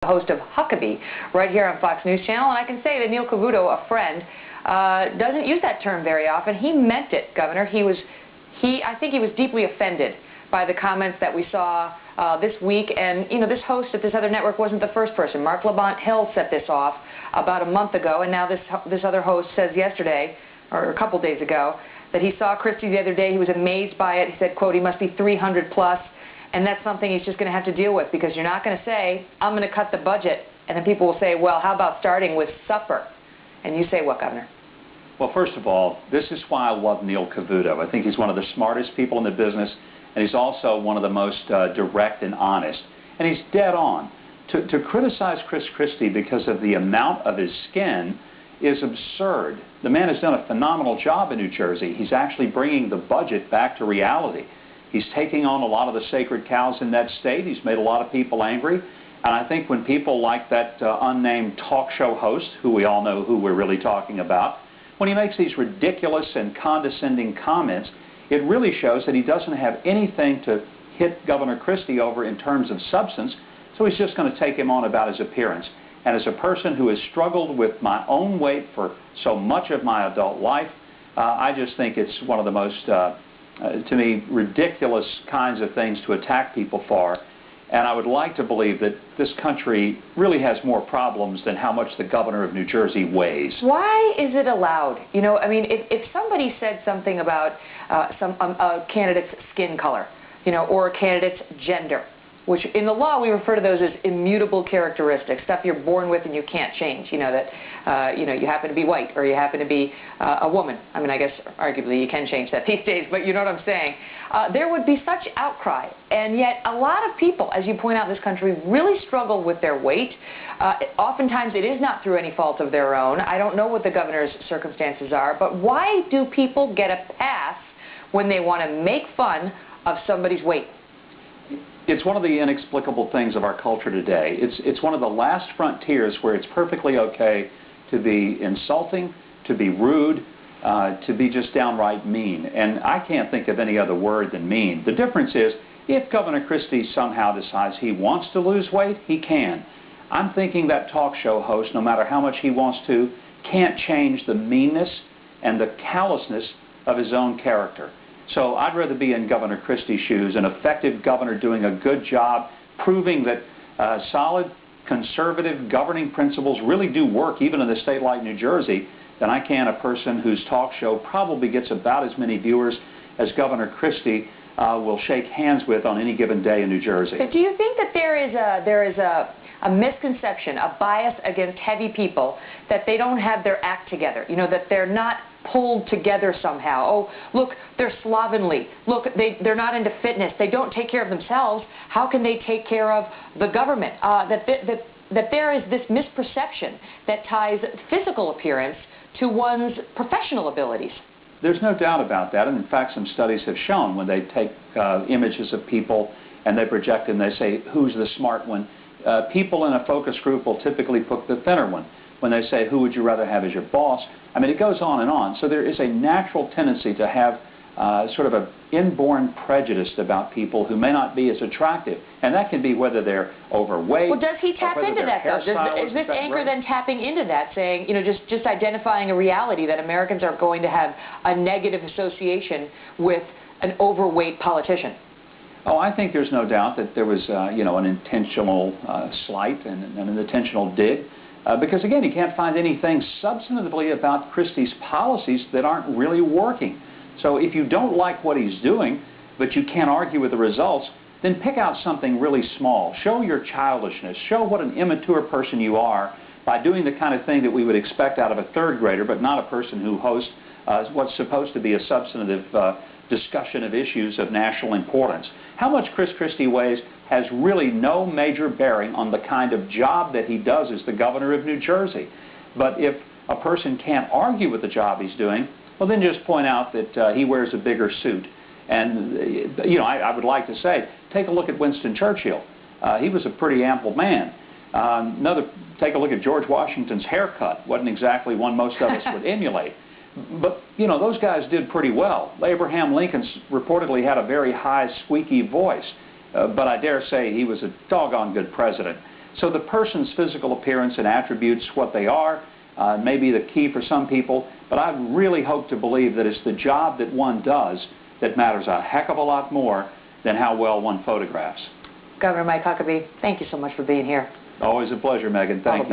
Host of Huckabee right here on Fox News Channel, and I can say that Neil Cavuto, a friend, doesn't use that term very often. He meant it, Governor. I think he was deeply offended by the comments that we saw this week, and this host at this other network wasn't the first person. Mark Hill set this off about a month ago, and now this other host says yesterday, or a couple days ago, that he saw Christie the other day. He was amazed by it. He said, quote, he must be 300 plus. And that's something he's just going to have to deal with, because you're not going to say, I'm going to cut the budget, and then people will say, well, how about starting with supper? And you say what, Governor? Well, first of all, this is why I love Neil Cavuto. I think he's one of the smartest people in the business, and he's also one of the most direct and honest. And he's dead on. To criticize Chris Christie because of the amount of his skin is absurd. The man has done a phenomenal job in New Jersey. He's actually bringing the budget back to reality. He's taking on a lot of the sacred cows in that state. He's made a lot of people angry. And I think when people like that unnamed talk show host, who we all know who we're really talking about, when he makes these ridiculous and condescending comments, it really shows that he doesn't have anything to hit Governor Christie over in terms of substance, so he's just going to take him on about his appearance. And as a person who has struggled with my own weight for so much of my adult life, I just think it's one of the most to me, ridiculous kinds of things to attack people for. And I would like to believe that this country really has more problems than how much the governor of New Jersey weighs. Why is it allowed? I mean, if somebody said something about a candidate's skin color, or a candidate's gender, which in the law we refer to those as immutable characteristics, stuff you're born with and you can't change. You happen to be white, or you happen to be a woman. I mean, I guess arguably you can change that these days, but you know what I'm saying. There would be such outcry, and yet a lot of people, as you point out in this country, really struggle with their weight. Oftentimes it is not through any fault of their own. I don't know what the governor's circumstances are, but why do people get a pass when they want to make fun of somebody's weight? It's one of the inexplicable things of our culture today. It's one of the last frontiers where it's perfectly okay to be insulting, to be rude, to be just downright mean. And I can't think of any other word than mean. The difference is, if Governor Christie somehow decides he wants to lose weight, he can. I'm thinking that talk show host, no matter how much he wants to, can't change the meanness and the callousness of his own character. So I'd rather be in Governor Christie's shoes, an effective governor doing a good job, proving that solid, conservative governing principles really do work, even in a state like New Jersey, than I can a person whose talk show probably gets about as many viewers as Governor Christie will shake hands with on any given day in New Jersey. So do you think that there is a misconception, a bias against heavy people, that they don't have their act together, that they're not pulled together somehow? Oh, look, they're slovenly. Look, they're not into fitness. They don't take care of themselves. How can they take care of the government? That there is this misperception that ties physical appearance to one's professional abilities. There's no doubt about that, and in fact some studies have shown when they take images of people and they project and they say, who's the smart one? People in a focus group will typically pick the thinner one. When they say, who would you rather have as your boss? I mean, it goes on and on. So there is a natural tendency to have sort of an inborn prejudice about people who may not be as attractive. And that can be whether they're overweight. Well, does he tap into that, though? Is this anchor then tapping into that, saying, just identifying a reality that Americans are going to have a negative association with an overweight politician? Oh, I think there's no doubt that there was, an intentional slight and an intentional dig. Because, again, he can't find anything substantively about Christie's policies that aren't really working. So if you don't like what he's doing, but you can't argue with the results, then pick out something really small. Show your childishness. Show what an immature person you are by doing the kind of thing that we would expect out of a third grader, but not a person who hosts what's supposed to be a substantive discussion of issues of national importance. How much Chris Christie weighs has really no major bearing on the kind of job that he does as the governor of New Jersey. But if a person can't argue with the job he's doing, well, then just point out that he wears a bigger suit. And, I would like to say, take a look at Winston Churchill. He was a pretty ample man. Take a look at George Washington's haircut. Wasn't exactly one most of us would emulate. But, those guys did pretty well. Abraham Lincoln reportedly had a very high, squeaky voice. But I dare say he was a doggone good president. So the person's physical appearance and attributes, what they are, may be the key for some people, but I really hope to believe that it's the job that one does that matters a heck of a lot more than how well one photographs. Governor Mike Huckabee, thank you so much for being here. Always a pleasure, Megan. Thank you.